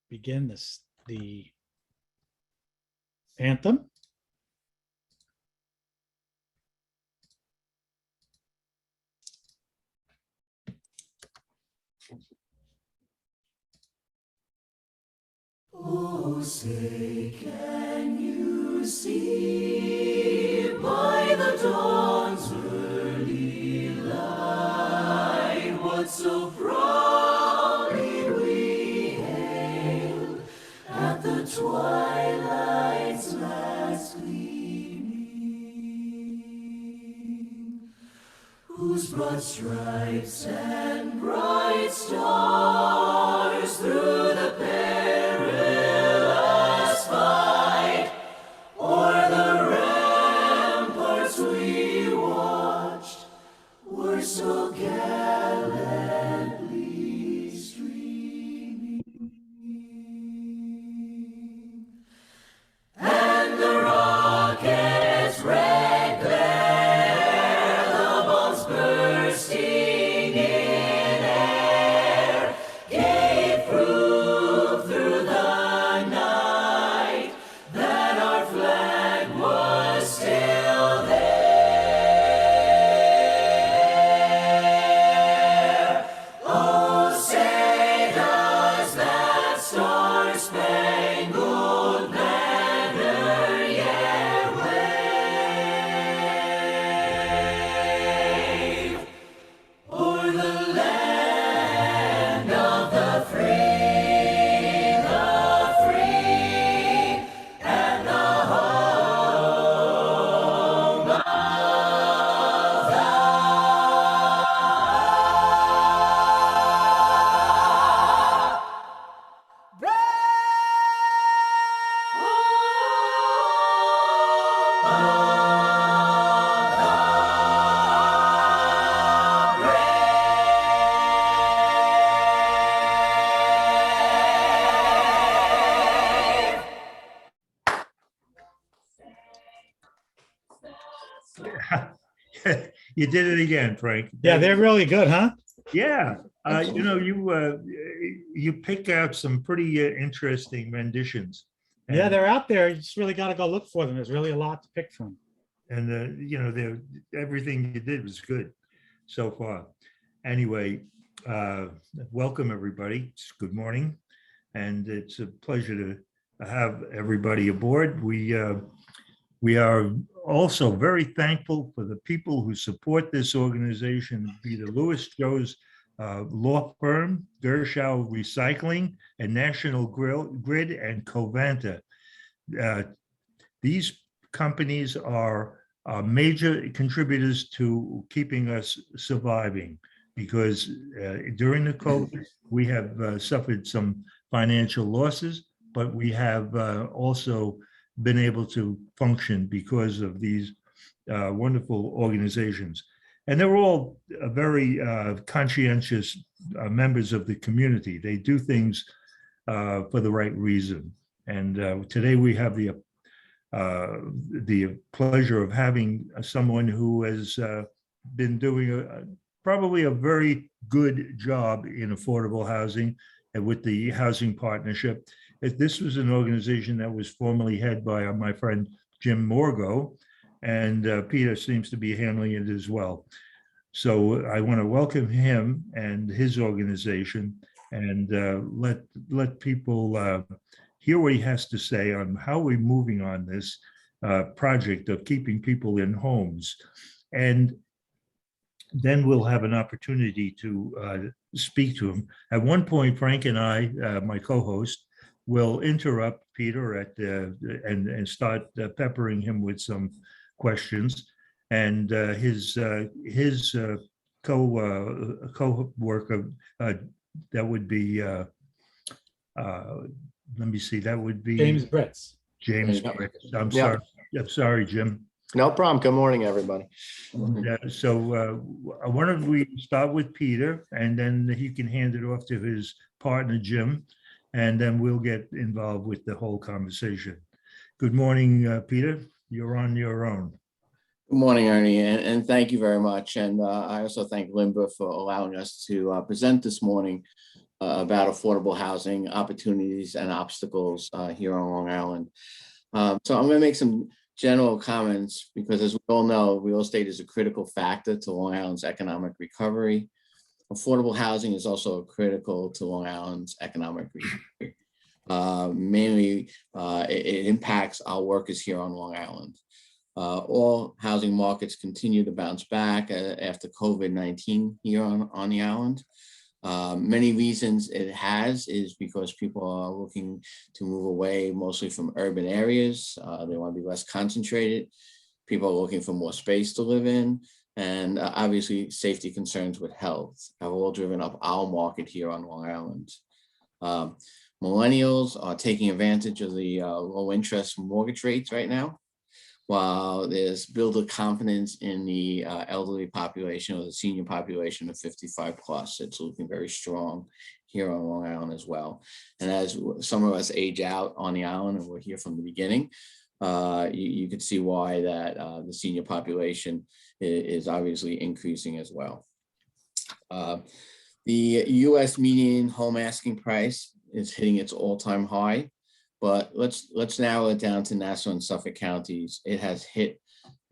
begin the anthem. Oh, say, can you see by the dawn's early light what so proudly we hailed at the twilight's last gleaming, whose broad stripes and bright stars through the perilous fight o'er the ramparts we watched were so gallantly streaming, and the rocket's red glare, the bombs bursting in air, gave proof through the night that our flag was still there. Oh, say does that star-spangled banner yet wave o'er the land of the free, and the home of the You did it again, Frank. Yeah, they're really good, huh? Yeah, you pick out some pretty interesting renditions. Yeah, And- they're out there. You just really got to go look for them. There's really a lot to pick from. And everything you did was good so far. Anyway, welcome everybody. It's good morning, and it's a pleasure to have everybody aboard. We are also very thankful for the people who support this organization, be the Lewis Joe's law firm, Gershow Recycling, and National Grid and Covanta. These companies are major contributors to keeping us surviving, because during the COVID, we have suffered some financial losses, but we have also been able to function because of these wonderful organizations. And they're all very conscientious members of the community. They do things for the right reason. And today we have the pleasure of having someone who has been doing probably a very good job in affordable housing and with the Housing Partnership. This was an organization that was formerly headed by my friend Jim Morgo, and Peter seems to be handling it as well. So I want to welcome him and his organization, and let people hear what he has to say on how we're moving on this project of keeping people in homes. And then we'll have an opportunity to speak to him. At one point, Frank and I, my co-host, will interrupt Peter and start peppering him with some questions. And his co-worker, that would be, let me see, that would be James Bretz. James. I'm sorry. I'm sorry, Jim. No problem. Good morning, everybody. So why don't we start with Peter, and then he can hand it off to his partner, Jim, and then we'll get involved with the whole conversation. Good morning, Peter. You're on your own. Good morning, Ernie, and thank you very much. And I also thank Limba for allowing us to present this morning. about affordable housing opportunities and obstacles here on Long Island. So I'm going to make some general comments because, as we all know, real estate is a critical factor to Long Island's economic recovery. Affordable housing is also critical to Long Island's economic recovery. Mainly, it impacts our workers here on Long Island. All housing markets continue to bounce back after COVID-19 here on the island. Many reasons it has is because people are looking to move away mostly from urban areas. They want to be less concentrated. People are looking for more space to live in. And obviously safety concerns with health have all driven up our market here on Long Island. Millennials are taking advantage of the low interest mortgage rates right now, while there's builder confidence in the elderly population or the senior population of 55 plus. It's looking very strong here on Long Island as well. And as some of us age out on the island, and we're here from the beginning, you can see why that the senior population is obviously increasing as well. The US median home asking price is hitting its all-time high. But let's narrow it down to Nassau and Suffolk counties. It has hit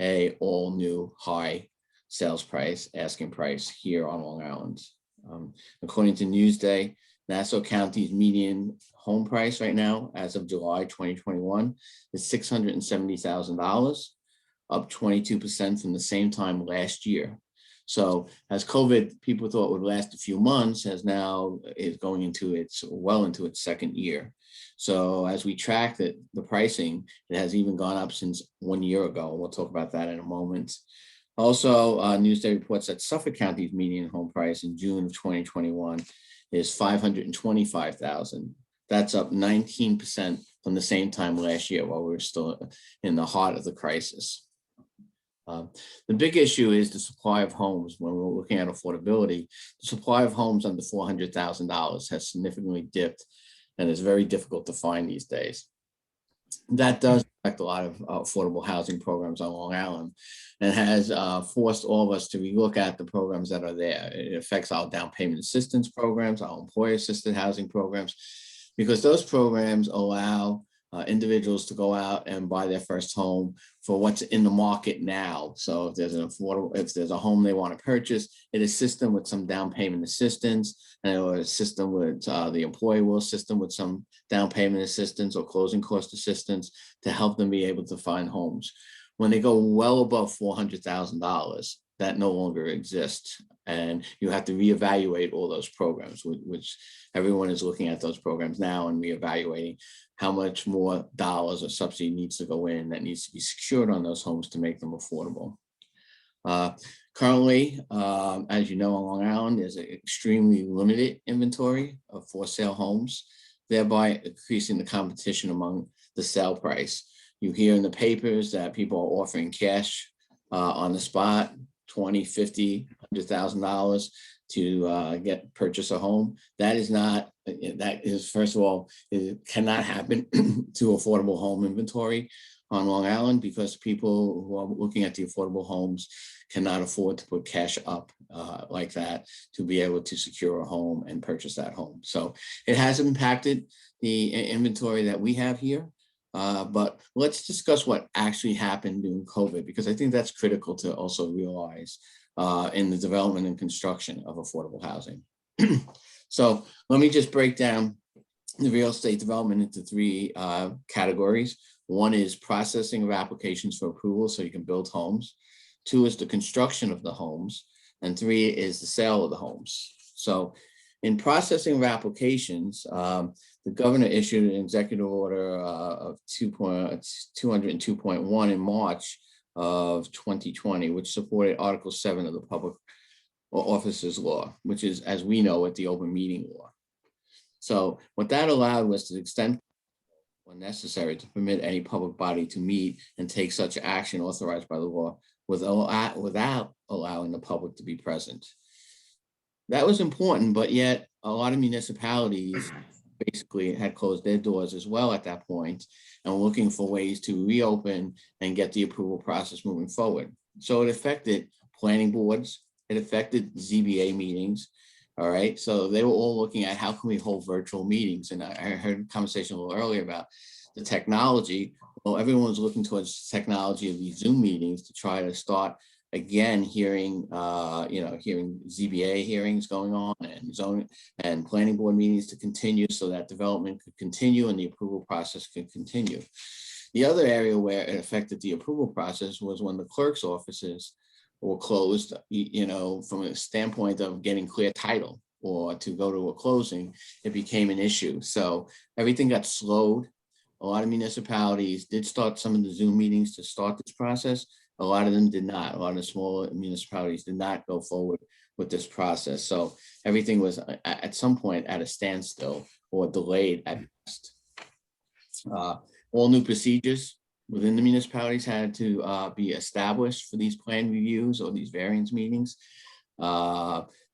a all new high sales price, asking price here on Long Island. According to Newsday, Nassau County's median home price right now, as of July 2021, is $670,000, up 22% from the same time last year. So as COVID, people thought would last a few months, is going into its second year. So as we track the pricing, it has even gone up since 1 year ago. We'll talk about that in a moment. Also, Newsday reports that Suffolk County's median home price in June of 2021 is $525,000. That's up 19% from the same time last year, while we were still in the heart of the crisis. The big issue is the supply of homes. When we're looking at affordability, the supply of homes under $400,000 has significantly dipped and is very difficult to find these days. That does affect a lot of affordable housing programs on Long Island and has forced all of us to relook at the programs that are there. It affects our down payment assistance programs, our employer assisted housing programs, because those programs allow individuals to go out and buy their first home for what's in the market now. So if there's a home they want to purchase, it assists them with some down payment assistance, and it will assist them with the employer will assist them with some down payment assistance or closing cost assistance to help them be able to find homes. When they go well above $400,000, that no longer exists. And you have to reevaluate all those programs, which everyone is looking at those programs now and reevaluating how much more dollars or subsidy needs to go in that needs to be secured on those homes to make them affordable. Currently, as you know, on Long Island, there's an extremely limited inventory of for sale homes, thereby increasing the competition among the sale price. You hear in the papers that people are offering cash on the spot, $20,000, $50,000, $100,000 to purchase a home. That is first of all, it cannot happen to affordable home inventory on Long Island, because people who are looking at the affordable homes cannot afford to put cash up like that to be able to secure a home and purchase that home. So it has impacted the inventory that we have here. But let's discuss what actually happened during COVID, because I think that's critical to also realize in the development and construction of affordable housing. So let me just break down the real estate development into three categories. One is processing of applications for approval so you can build homes. Two is the construction of the homes. And three is the sale of the homes. So in processing of applications, the governor issued an executive order of 202.1 in March of 2020, which supported Article 7 of the Public Officers Law, which is, as we know, it the open meeting law. So what that allowed was to extend when necessary to permit any public body to meet and take such action authorized by the law without allowing the public to be present. That was important, but yet a lot of municipalities basically had closed their doors as well at that point and were looking for ways to reopen and get the approval process moving forward. So it affected planning boards, it affected ZBA meetings, All right, so they were all looking at how can we hold virtual meetings, and I heard a conversation a little earlier about the technology. Well, everyone was looking towards technology of these Zoom meetings to try to start again hearing, hearing ZBA hearings going on and zoning and planning board meetings to continue so that development could continue and the approval process could continue. The other area where it affected the approval process was when the clerk's offices were closed, from a standpoint of getting clear title or to go to a closing, it became an issue. So everything got slowed. A lot of municipalities did start some of the Zoom meetings to start this process. A lot of them did not. A lot of smaller municipalities did not go forward with this process. So everything was at some point at a standstill or delayed at best. All new procedures within the municipalities had to be established for these plan reviews or these variance meetings.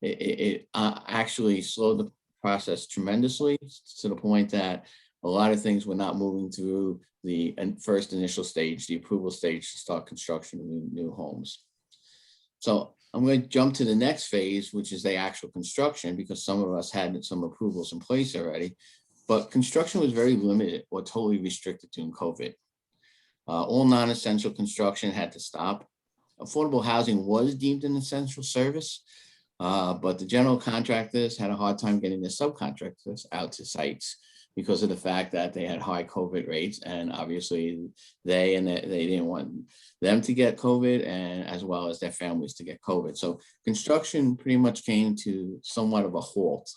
It actually slowed the process tremendously to the point that a lot of things were not moving through the first initial stage, the approval stage to start construction of new homes. So I'm going to jump to the next phase, which is the actual construction, because some of us had some approvals in place already, but construction was very limited or totally restricted during COVID. All non-essential construction had to stop. Affordable housing was deemed an essential service, but the general contractors had a hard time getting their subcontractors out to sites because of the fact that they had high COVID rates, and obviously they didn't want them to get COVID, and as well as their families to get COVID. So construction pretty much came to somewhat of a halt.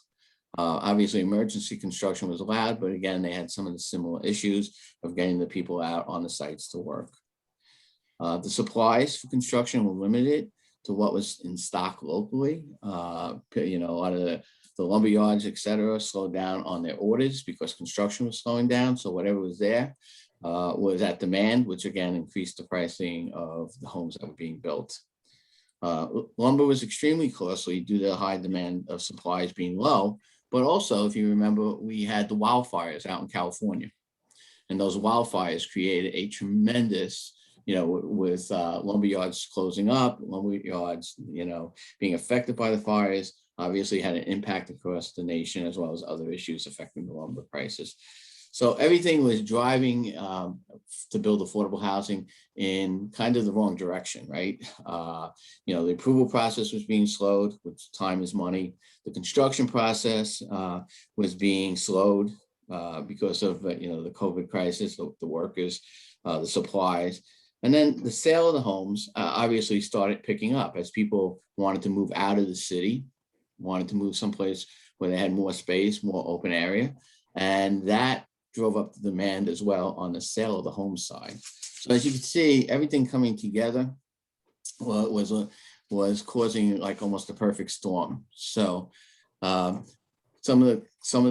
Obviously, emergency construction was allowed, but again, they had some of the similar issues of getting the people out on the sites to work. The supplies for construction were limited to what was in stock locally. A lot of the lumber yards, et cetera, slowed down on their orders because construction was slowing down. So whatever was there was at demand, which again increased the pricing of the homes that were being built. Lumber was extremely costly due to the high demand of supplies being low. But also, if you remember, we had the wildfires out in California, and those wildfires created a tremendous, with lumber yards closing up, lumber yards, being affected by the fires, obviously had an impact across the nation, as well as other issues affecting the lumber prices. So everything was driving to build affordable housing in kind of the wrong direction, right? The approval process was being slowed, which time is money. The construction process was being slowed because of the COVID crisis, the workers, the supplies. And then the sale of the homes obviously started picking up as people wanted to move out of the city, wanted to move someplace where they had more space, more open area. And that drove up the demand as well on the sale of the home side. So as you can see, everything coming together was causing like almost a perfect storm. So some of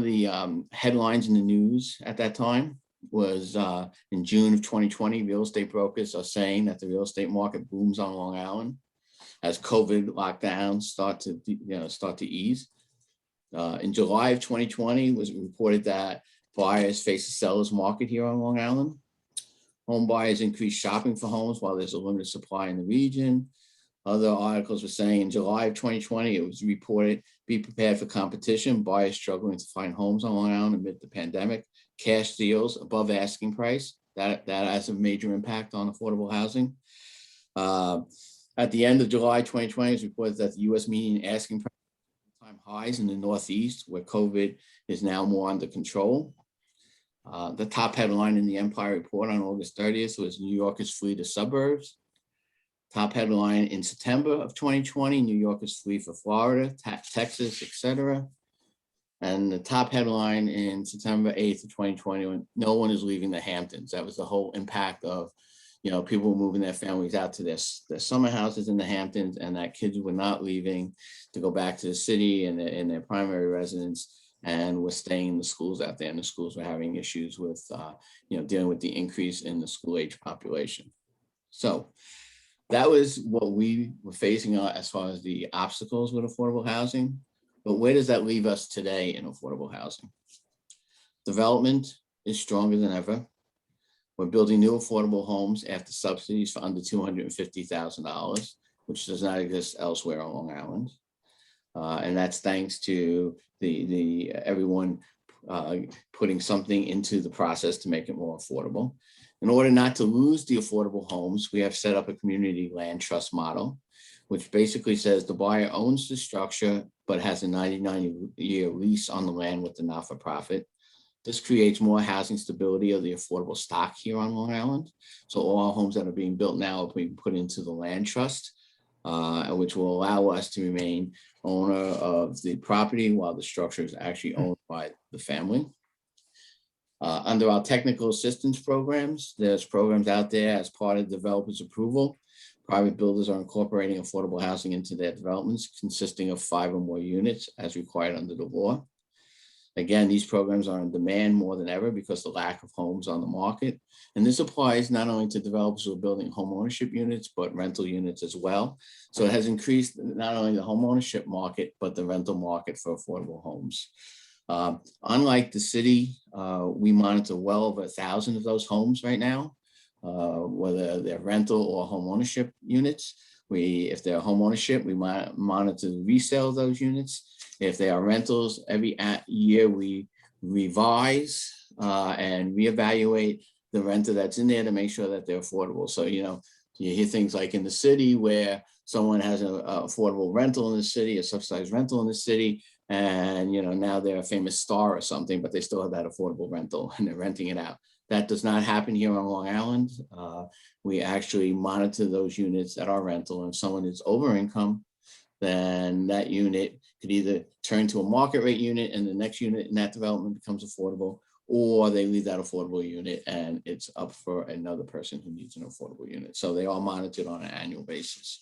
the headlines in the news at that time was in June of 2020, real estate brokers are saying that the real estate market booms on Long Island as COVID lockdowns start to ease. In July of 2020, it was reported that buyers face a seller's market here on Long Island. Home buyers increased shopping for homes while there's a limited supply in the region. Other articles were saying in July of 2020, it was reported, be prepared for competition, buyers struggling to find homes on Long Island amid the pandemic, cash deals above asking price. That has a major impact on affordable housing. At the end of July 2020, it was reported that the U.S. median asking price time highs in the Northeast, where COVID is now more under control. The top headline in the Empire Report on August 30th was New Yorkers flee to suburbs. Top headline in September of 2020, New Yorkers flee for Florida, Texas, etc. And the top headline in September 8th of 2020, when no one is leaving the Hamptons. That was the whole impact of, people moving their families out to their summer houses in the Hamptons, and that kids were not leaving to go back to the city and in their primary residence, and were staying in the schools out there, and the schools were having issues with, dealing with the increase in the school age population. So that was what we were facing as far as the obstacles with affordable housing. But where does that leave us today in affordable housing? Development is stronger than ever. We're building new affordable homes after subsidies for under $250,000, which does not exist elsewhere on Long Island. And that's thanks to the everyone putting something into the process to make it more affordable. In order not to lose the affordable homes, we have set up a community land trust model, which basically says the buyer owns the structure, but has a 99-year lease on the land with the not-for-profit. This creates more housing stability of the affordable stock here on Long Island. So all homes that are being built now are being put into the land trust, which will allow us to remain owner of the property while the structure is actually owned by the family. Under our technical assistance programs, there's programs out there as part of developers approval. Private builders are incorporating affordable housing into their developments consisting of 5 or more units as required under the law. Again, these programs are in demand more than ever because of the lack of homes on the market. And this applies not only to developers who are building home ownership units, but rental units as well. So it has increased not only the home ownership market, but the rental market for affordable homes. Unlike the city, we monitor well over 1,000 of those homes right now, whether they're rental or home ownership units. If they're home ownership, we monitor the resale of those units. If they are rentals, every year we revise and reevaluate the renter that's in there to make sure that they're affordable. So, you hear things like in the city where someone has an affordable rental in the city, a subsidized rental in the city, and, now they're a famous star or something, but they still have that affordable rental and they're renting it out. That does not happen here on Long Island. We actually monitor those units that are rental, and if someone is over income, then that unit could either turn to a market rate unit and the next unit in that development becomes affordable, or they leave that affordable unit and it's up for another person who needs an affordable unit. So they are monitored on an annual basis.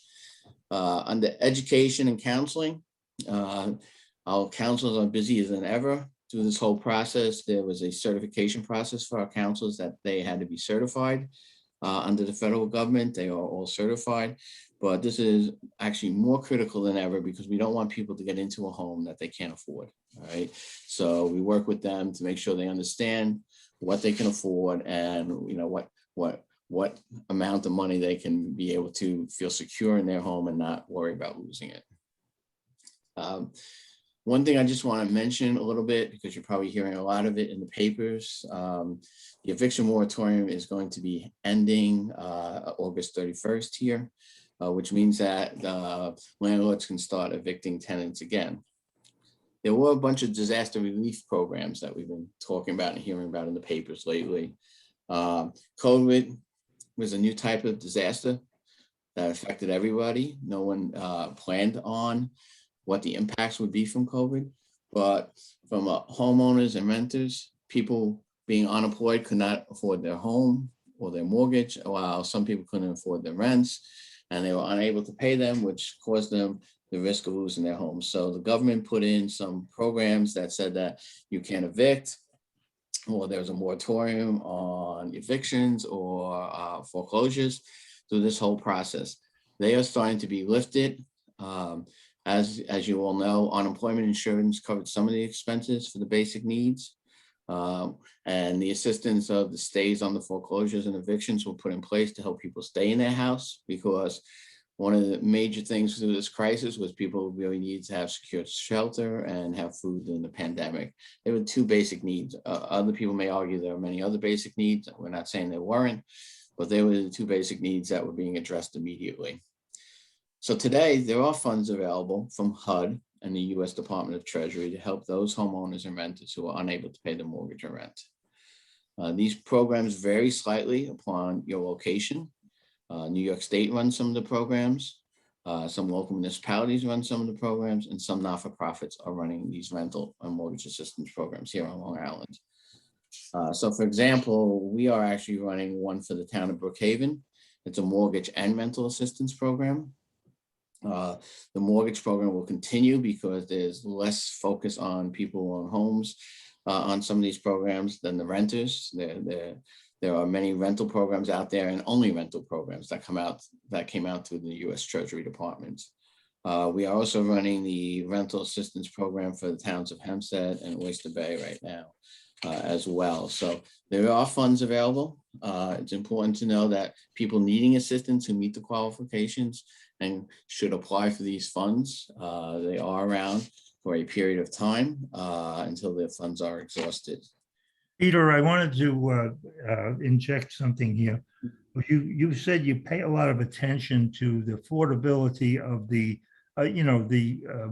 Under education and counseling, our counselors are busier than ever. Through this whole process, there was a certification process for our counselors that they had to be certified under the federal government. They are all certified, but this is actually more critical than ever because we don't want people to get into a home that they can't afford. All right. So we work with them to make sure they understand what they can afford and what amount of money they can be able to feel secure in their home and not worry about losing it. One thing I just want to mention a little bit, because you're probably hearing a lot of it in the papers, the eviction moratorium is going to be ending August 31st here, which means that landlords can start evicting tenants again. There were a bunch of disaster relief programs that we've been talking about and hearing about in the papers lately. COVID was a new type of disaster that affected everybody. No one planned on what the impacts would be from COVID, but from homeowners and renters, people being unemployed could not afford their home or their mortgage, while some people couldn't afford their rents, and they were unable to pay them, which caused them the risk of losing their homes. So the government put in some programs that said that you can't evict, or there's a moratorium on evictions or foreclosures through this whole process. They are starting to be lifted. As you all know, unemployment insurance covered some of the expenses for the basic needs, and the assistance of the stays on the foreclosures and evictions were put in place to help people stay in their house, because one of the major things through this crisis was people really need to have secure shelter and have food in the pandemic. There were 2 basic needs. Other people may argue there are many other basic needs. We're not saying there weren't, but they were the 2 basic needs that were being addressed immediately. So today, there are funds available from HUD and the U.S. Department of Treasury to help those homeowners and renters who are unable to pay their mortgage or rent. These programs vary slightly upon your location. New York State runs some of the programs. Some local municipalities run some of the programs, and some not-for-profits are running these rental and mortgage assistance programs here on Long Island. So for example, we are actually running one for the town of Brookhaven. It's a mortgage and rental assistance program. The mortgage program will continue because there's less focus on people who own homes on some of these programs than the renters. There are many rental programs out there, and only rental programs that came out through the U.S. Treasury Department. We are also running the rental assistance program for the towns of Hempstead and Oyster Bay right now as well. So there are funds available. It's important to know that people needing assistance who meet the qualifications and should apply for these funds. They are around for a period of time until their funds are exhausted. Peter, I wanted to inject something here. You said you pay a lot of attention to the affordability of the,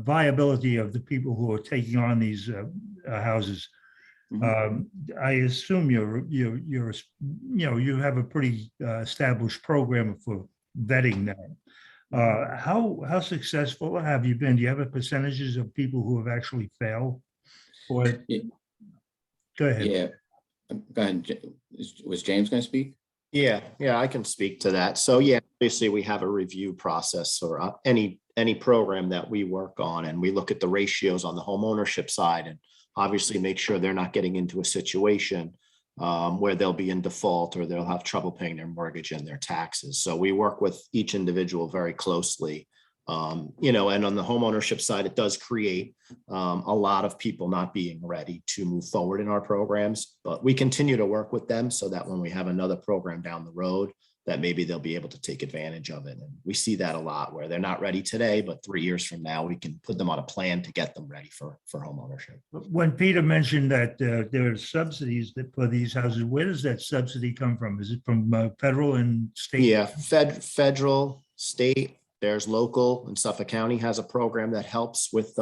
viability of the people who are taking on these houses. Mhm. I assume you have a pretty established program for vetting that. How successful have you been? Do you have a percentages of people who have actually failed? Or Yeah, go ahead. yeah. Go ahead. Was James going to speak? Yeah, I can speak to that. So yeah, obviously we have a review process or any program that we work on, and we look at the ratios on the home ownership side and obviously make sure they're not getting into a situation where they'll be in default or they'll have trouble paying their mortgage and their taxes. So we work with each individual very closely. And on the home ownership side, it does create a lot of people not being ready to move forward in our programs, but we continue to work with them so that when we have another program down the road, that maybe they'll be able to take advantage of it. And we see that a lot where they're not ready today, but 3 years from now, we can put them on a plan to get them ready for home ownership. When Peter mentioned that there are subsidies for these houses, where does that subsidy come from? Is it from federal and state? Yeah, federal, state, there's local, and Suffolk County has a program that helps with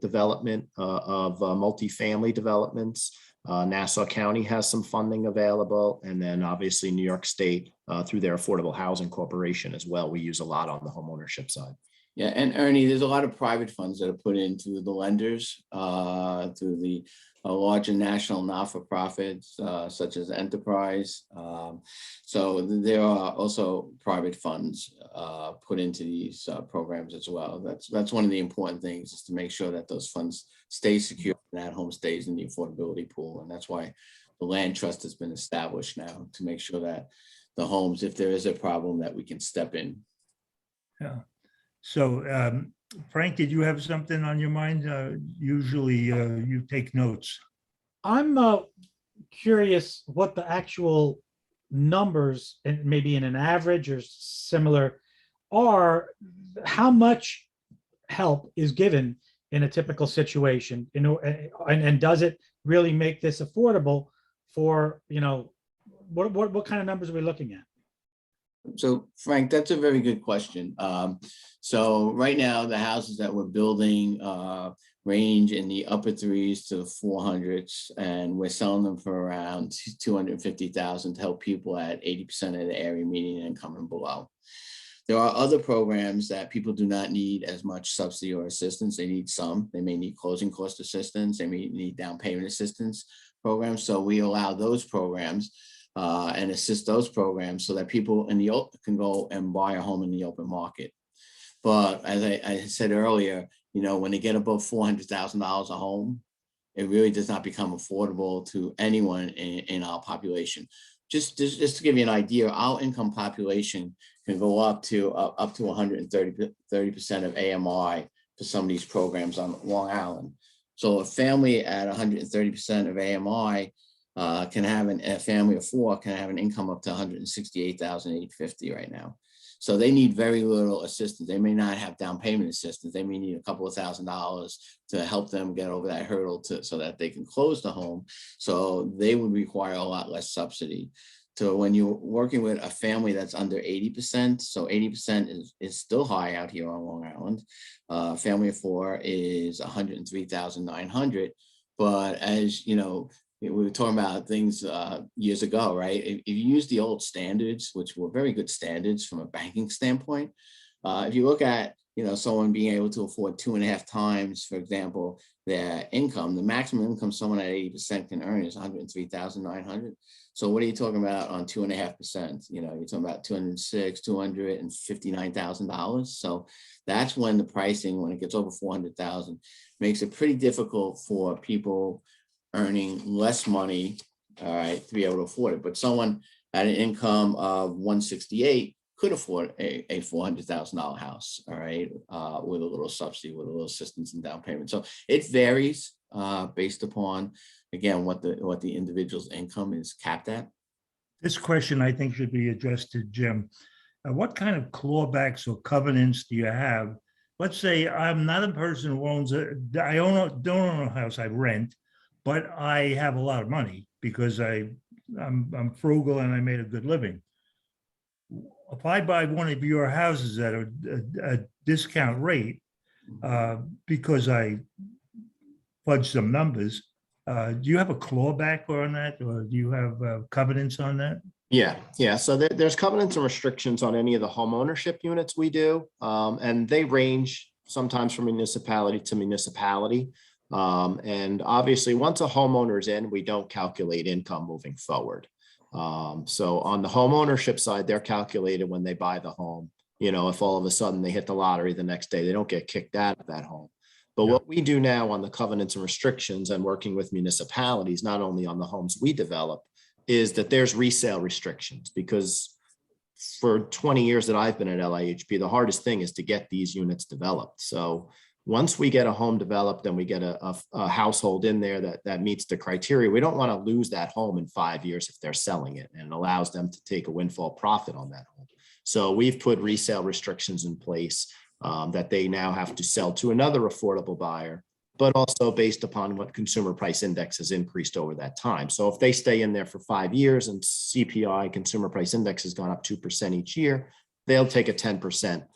development of multifamily developments. Nassau County has some funding available, and then obviously New York State through their Affordable Housing Corporation as well. We use a lot on the home ownership side. Yeah, and Ernie, there's a lot of private funds that are put into the lenders through the larger national not-for-profits such as Enterprise. So there are also private funds put into these programs as well. That's one of the important things, is to make sure that those funds stay secure and that home stays in the affordability pool. And that's why the land trust has been established now, to make sure that the homes, if there is a problem, that we can step in. Yeah. So, Frank, did you have something on your mind? Usually you take notes. I'm curious what the actual numbers, and maybe in an average or similar, are. How much help is given in a typical situation, and does it really make this affordable for, what kind of numbers are we looking at? So Frank, that's a very good question. So right now, the houses that we're building range in the upper 3s to the 400s, and we're selling them for around 250,000 to help people at 80% of the area median income and below. There are other programs that people do not need as much subsidy or assistance. They need some. They may need closing cost assistance. They may need down payment assistance programs. So we allow those programs and assist those programs so that people in the open can go and buy a home in the open market. But as I said earlier, when they get above $400,000 a home, it really does not become affordable to anyone in our population. Just to give you an idea, our income population can go up to 130% of AMI for some of these programs on Long Island. So a family at 130% of AMI can have a family of 4 can have an income up to 168,850 right now. So they need very little assistance. They may not have down payment assistance. They may need a couple of $1,000s to help them get over that hurdle so that they can close the home. So they would require a lot less subsidy. So when you're working with a family that's under 80%, so 80% is still high out here on Long Island. Family of 4 is 103,900. But as you know, we were talking about things years ago, right? If you use the old standards, which were very good standards from a banking standpoint, if you look at someone being able to afford 2.5 times, for example, their income, the maximum income someone at 80% can earn is 103,900. So what are you talking about on 2.5%? You're talking about $259,000. So that's when the pricing, when it gets over 400,000, makes it pretty difficult for people earning less money, all right, to be able to afford it. But someone at an income of 168 could afford a $400,000 house, all right, with a little subsidy, with a little assistance and down payment. So it varies based upon, again, what the individual's income is capped at. This question, I think, should be addressed to Jim. what kind of clawbacks or covenants do you have? Let's say I'm not a person who owns I don't own a house, I rent, but I have a lot of money because I'm frugal and I made a good living. If I buy one of your houses at a discount rate, because I fudged some numbers, do you have a clawback on that, or do you have covenants on that? Yeah. So there's covenants and restrictions on any of the home ownership units we do. And they range sometimes from municipality to municipality. And obviously, once a homeowner is in, we don't calculate income moving forward. So on the home ownership side, they're calculated when they buy the home. You know, if all of a sudden they hit the lottery the next day, they don't get kicked out of that home. But what we do now on the covenants and restrictions and working with municipalities, not only on the homes we develop, is that there's resale restrictions, because for 20 years that I've been at LIHP, the hardest thing is to get these units developed. So once we get a home developed and we get a household in there that meets the criteria, we don't want to lose that home in 5 years if they're selling it, and it allows them to take a windfall profit on that home. So we've put resale restrictions in place that they now have to sell to another affordable buyer, but also based upon what consumer price index has increased over that time. So if they stay in there for 5 years and CPI, consumer price index, has gone up 2% each year, they'll take a 10%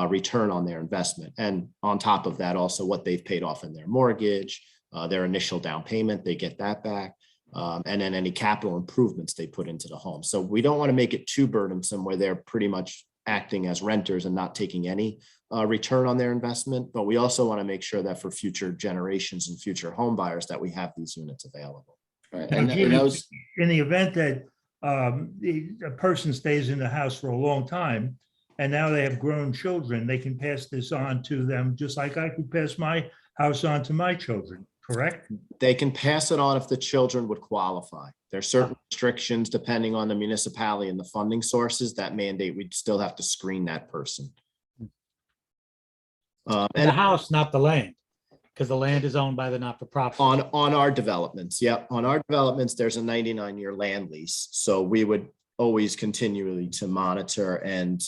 return on their investment. And on top of that, also what they've paid off in their mortgage, their initial down payment, they get that back. And then any capital improvements they put into the home. So we don't want to make it too burdensome where they're pretty much acting as renters and not taking any return on their investment. But we also want to make sure that for future generations and future home buyers that we have these units available. Right. Now, And Jimmy, those, in the event that a person stays in the house for a long time, and now they have grown children, they can pass this on to them, just like I could pass my house on to my children, correct? They can pass it on if the children would qualify. There's certain restrictions depending on the municipality and the funding sources that mandate we'd still have to screen that person. The And house, not the land, because the land is owned by the not-for-profit. on our developments, on our developments, there's a 99-year land lease. So we would always continually to monitor and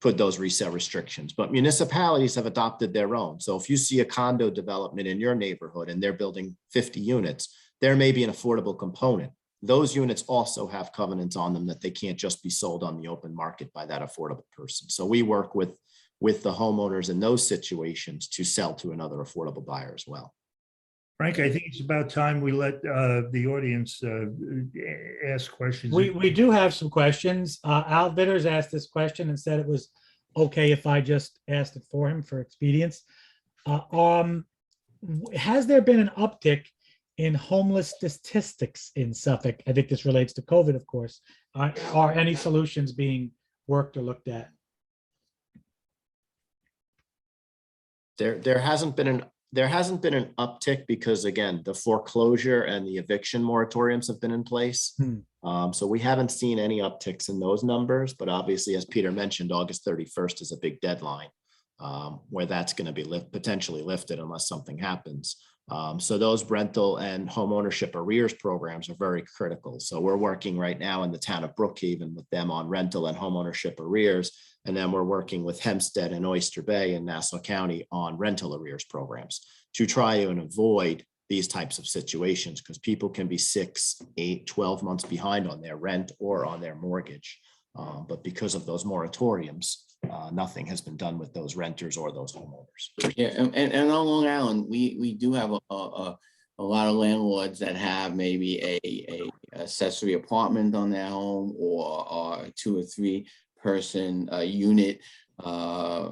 put those resale restrictions, but municipalities have adopted their own. So if you see a condo development in your neighborhood and they're building 50 units, there may be an affordable component. Those units also have covenants on them that they can't just be sold on the open market by that affordable person. So we work with the homeowners in those situations to sell to another affordable buyer as well. Frank, I think it's about time we let the audience ask questions. We do have some questions. Al Vitters asked this question and said it was okay if I just asked it for him for expedience. Has there been an uptick in homeless statistics in Suffolk? I think this relates to COVID, of course. Are any solutions being worked or looked at? There hasn't been an uptick because, again, the foreclosure and the eviction moratoriums have been in place. So we haven't seen any upticks in those numbers, but obviously, as Peter mentioned, August 31st is a big deadline where that's going to be potentially lifted unless something happens. So those rental and home ownership arrears programs are very critical. So we're working right now in the town of Brookhaven with them on rental and home ownership arrears. And then we're working with Hempstead and Oyster Bay in Nassau County on rental arrears programs to try and avoid these types of situations, because people can be 6, 8, 12 months behind on their rent or on their mortgage. But because of those moratoriums, nothing has been done with those renters or those homeowners. yeah, and on Long Island, we do have a lot of landlords that have maybe a accessory apartment on their home, or a 2 or 3 person unit,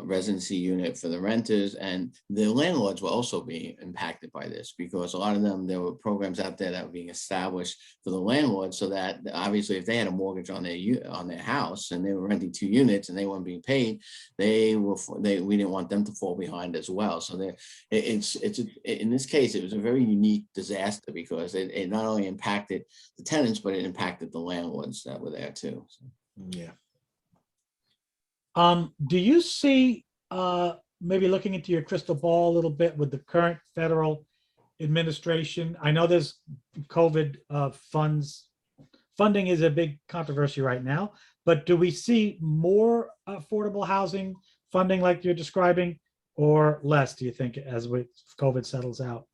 residency unit for the renters, and the landlords will also be impacted by this, because a lot of them, there were programs out there that were being established for the landlords, so that obviously if they had a mortgage on their house and they were renting 2 units and they weren't being paid, we didn't want them to fall behind as well. So in this case, it was a very unique disaster, because it not only impacted the tenants, but it impacted the landlords that were there too. So. Yeah. Do you see, maybe looking into your crystal ball a little bit with the current federal administration? I know there's COVID funds funding is a big controversy right now, but do we see more affordable housing funding like you're describing, or less, do you think, as COVID settles out?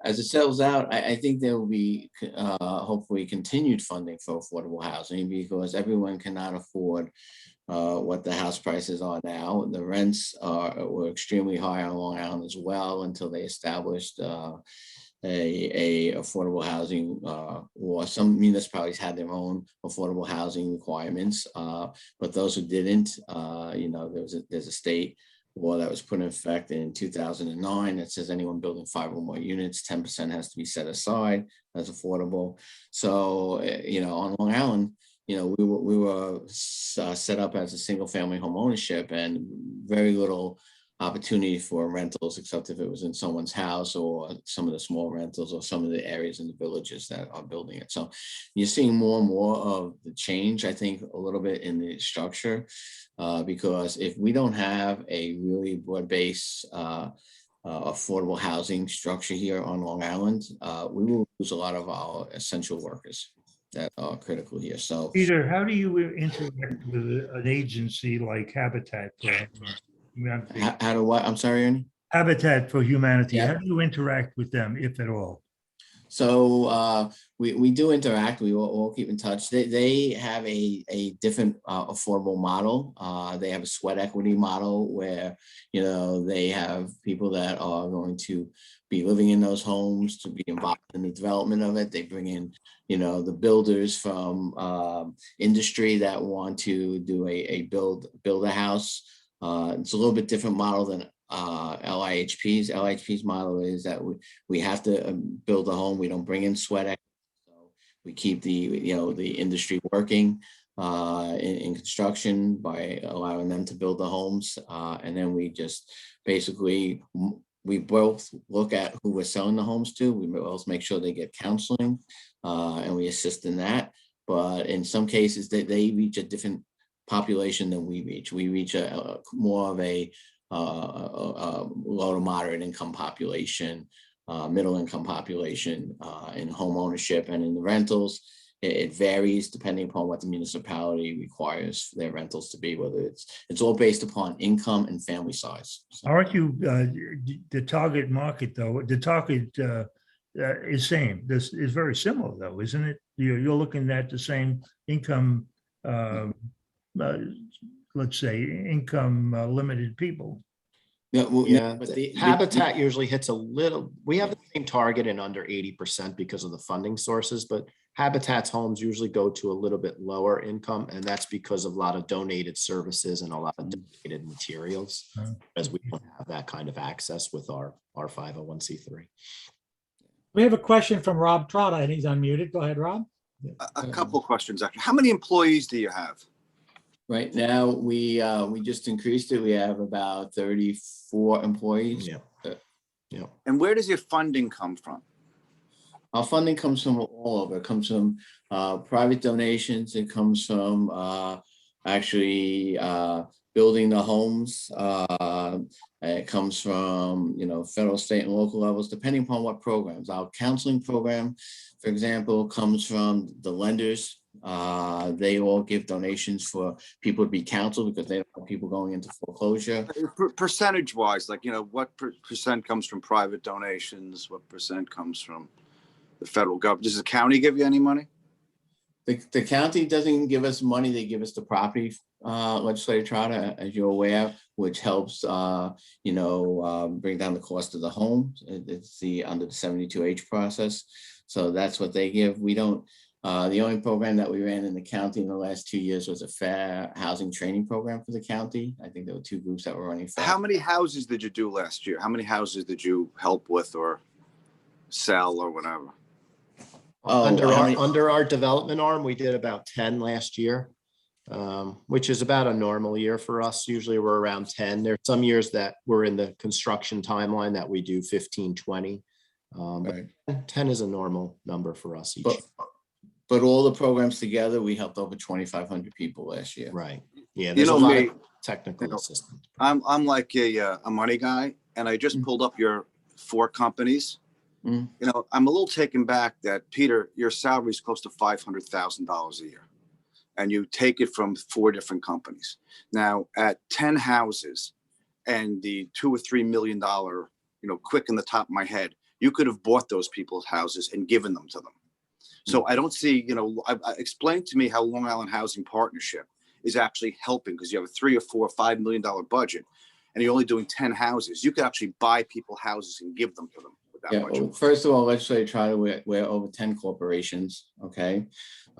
As it settles out, I think there will be hopefully continued funding for affordable housing, because everyone cannot afford what the house prices are now. The rents were extremely high on Long Island as well until they established a affordable housing law. Some municipalities had their own affordable housing requirements, but those who didn't, there's a state law that was put in effect in 2009 that says anyone building 5 or more units, 10% has to be set aside as affordable. So, on Long Island, we were set up as a single family home ownership, and very little opportunity for rentals, except if it was in someone's house or some of the small rentals or some of the areas in the villages that are building it. So you're seeing more and more of the change, I think, a little bit in the structure, because if we don't have a really broad-based affordable housing structure here on Long Island, we will lose a lot of our essential workers that are critical here. So, Peter, how do you interact with an agency like Habitat for Humanity? how do what? I'm sorry, Ernie? Habitat for Humanity, Yeah. how do you interact with them, if at all? So we do interact. We will all keep in touch. They have a different affordable model. They have a sweat equity model where, they have people that are going to be living in those homes to be involved in the development of it. They bring in, the builders from industry that want to do a build a house. It's a little bit different model than LIHP's. LIHP's model is that we have to build a home. We don't bring in sweat equity. So we keep the industry working in construction by allowing them to build the homes. And then we just basically, we both look at who we're selling the homes to. We both make sure they get counseling, and we assist in that. But in some cases, they reach a different population than we reach. We reach a more of a low to moderate income population, middle income population in home ownership, and in the rentals. It varies depending upon what the municipality requires their rentals to be, whether it's all based upon income and family size. So, Aren't you the target market, though? The target is same. This is very similar, though, isn't it? You're looking at the same income, let's say, income limited people. Yeah, but Habitat usually hits a little, we have the same target in under 80% because of the funding sources, but Habitat's homes usually go to a little bit lower income, and that's because of a lot of donated services and a lot of donated materials, as we don't have that kind of access with our 501c3. We have a question from Rob Trotta, and he's unmuted. Go ahead, Rob. A couple of questions, actually. How many employees do you have? Right now, we just increased it. We have about 34 employees. Yeah. And where does your funding come from? Our funding comes from all over. It comes from private donations. It comes from actually building the homes. It comes from, federal, state, and local levels, depending upon what programs. Our counseling program, for example, comes from the lenders. They all give donations for people to be counseled because they don't want people going into foreclosure. Percentage wise, like, what percent comes from private donations? What percent comes from the federal government? Does the county give you any money? The county doesn't give us money. They give us the property, legislative charter, as you're aware, which helps, bring down the cost of the home. It's under the 72H process. So that's what they give. We don't. The only program that we ran in the county in the last 2 years was a fair housing training program for the county. I think there were 2 groups that were running. How many houses did you do last year? How many houses did you help with or sell or whatever? Under our development arm, we did about 10 last year, which is about a normal year for us. Usually we're around 10. There's some years that we're in the construction timeline that we do 15, 20. But 10 is a normal number for us each year. But all the programs together, we helped over 2,500 people last year. Right. Yeah. There's a lot of technical assistance. I'm like a money guy, and I just pulled up your 4 companies. Mm. You know, I'm a little taken back that, Peter, your salary is close to $500,000 a year, and you take it from 4 different companies. Now, at 10 houses and the $2 or $3 million, quick in the top of my head, you could have bought those people's houses and given them to them. So I don't see, explain to me how Long Island Housing Partnership is actually helping, because you have a $3 or $4 or $5 million budget and you're only doing 10 houses. You could actually buy people houses and give them to them with that Yeah, much. well, first of all, let's say try to we're over 10 corporations, okay?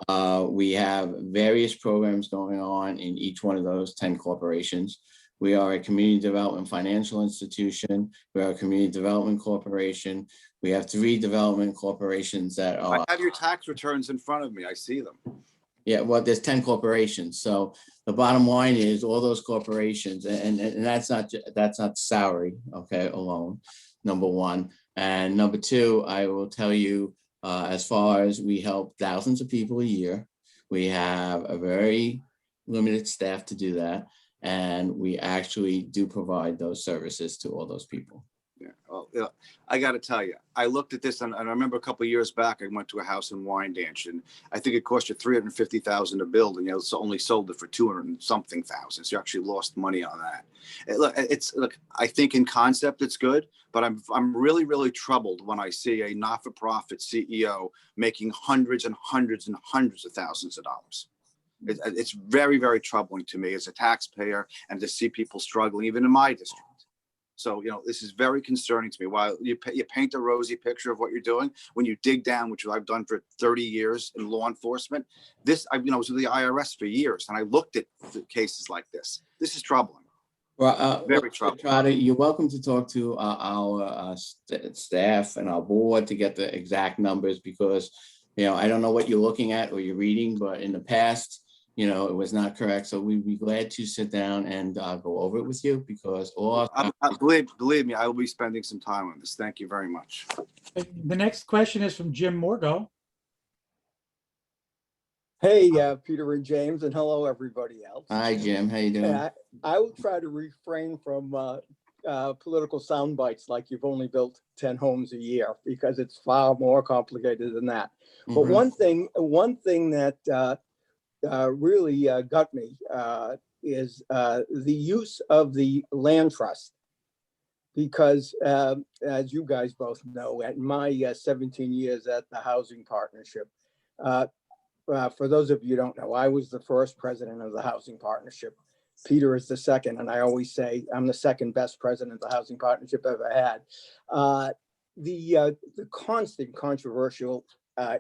We have various programs going on in each one of those 10 corporations. We are a community development financial institution. We are a community development corporation. We have 3 development corporations that are. I have your tax returns in front of me. I see them. Yeah, well, there's 10 corporations. So the bottom line is all those corporations, and that's not salary, okay, alone, number one. And number two, I will tell you, as far as we help thousands of people a year, we have a very limited staff to do that. And we actually do provide those services to all those people. Yeah. Well, I got to tell you, I looked at this and I remember a couple of years back, I went to a house in Wyandanch, and I think it cost you $350,000 to build, and you only sold it for 200 and something thousand. So you actually lost money on that. Look, I think in concept it's good, but I'm really, really troubled when I see a not-for-profit CEO making hundreds and hundreds and hundreds of thousands of dollars. It's very, very troubling to me as a taxpayer, and to see people struggling, even in my district. So, this is very concerning to me. While you paint a rosy picture of what you're doing, when you dig down, which I've done for 30 years in law enforcement, I was with the IRS for years, and I looked at cases like this. This is troubling. Well, Very troubling. You're welcome to talk to our staff and our board to get the exact numbers, because, I don't know what you're looking at or you're reading, but in the past, it was not correct. So we'd be glad to sit down and go over it with you, because believe me, I will be spending some time on this. Thank you very much. The next question is from Jim Morgo. Hey, Peter and James, and hello, everybody else. Hi, Jim. How you doing? I will try to refrain from political sound bites like you've only built 10 homes a year, because it's far more complicated than that. But one thing that really got me is the use of the land trust, because as you guys both know, at my 17 years at the Housing Partnership, for those of you who don't know, I was the first president of the Housing Partnership. Peter is the second, and I always say I'm the second best president the Housing Partnership ever had. The constant controversial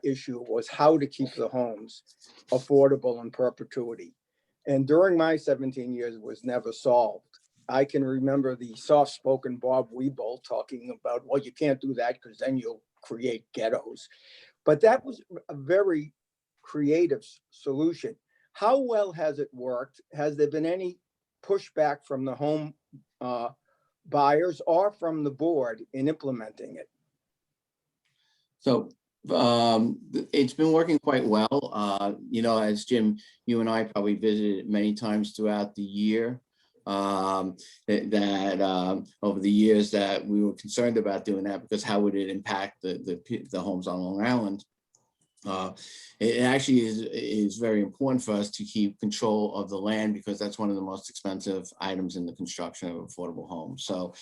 issue was how to keep the homes affordable in perpetuity. And during my 17 years, it was never solved. I can remember the soft-spoken Bob Weeble talking about, well, you can't do that because then you'll create ghettos. But that was a very creative solution. How well has it worked? Has there been any pushback from the home buyers or from the board in implementing it? So it's been working quite well. As Jim, you and I probably visited many times throughout the year, that over the years that we were concerned about doing that, because how would it impact the homes on Long Island? It actually is very important for us to keep control of the land, because that's one of the most expensive items in the construction of affordable homes. So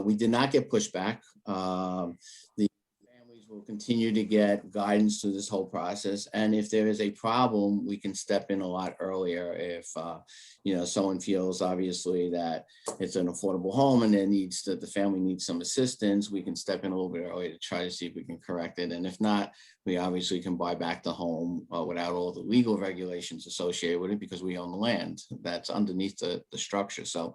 we did not get pushback. The families will continue to get guidance through this whole process. And if there is a problem, we can step in a lot earlier. If someone feels obviously that it's an affordable home and the family needs some assistance, we can step in a little bit earlier to try to see if we can correct it. And if not, we obviously can buy back the home without all the legal regulations associated with it, because we own the land that's underneath the structure. So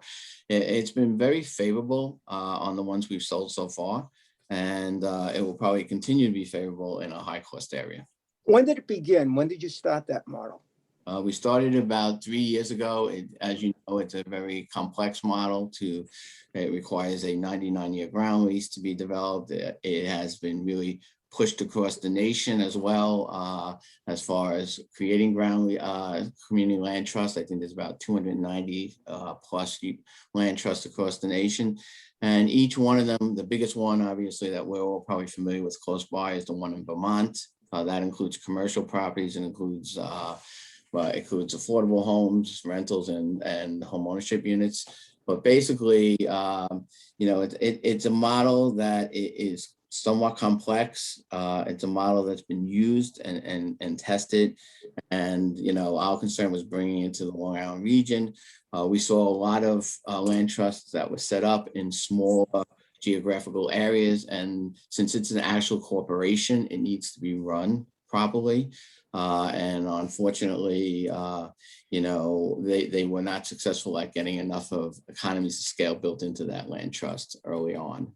it's been very favorable on the ones we've sold so far. And it will probably continue to be favorable in a high cost area. When did it begin? When did you start that model? We started about 3 years ago. As you know, it's a very complex model. It requires a 99-year ground lease to be developed. It has been really pushed across the nation as well, as far as creating community land trust. I think there's about 290 plus land trusts across the nation. And each one of them, the biggest one, obviously, that we're all probably familiar with close by is the one in Vermont. That includes commercial properties and includes affordable homes, rentals, and home ownership units. But basically, it's a model that is somewhat complex. It's a model that's been used and tested. And, our concern was bringing it to the Long Island region. We saw a lot of land trusts that were set up in smaller geographical areas. And since it's an actual corporation, it needs to be run properly. And unfortunately, they were not successful at getting enough of economies of scale built into that land trust early on.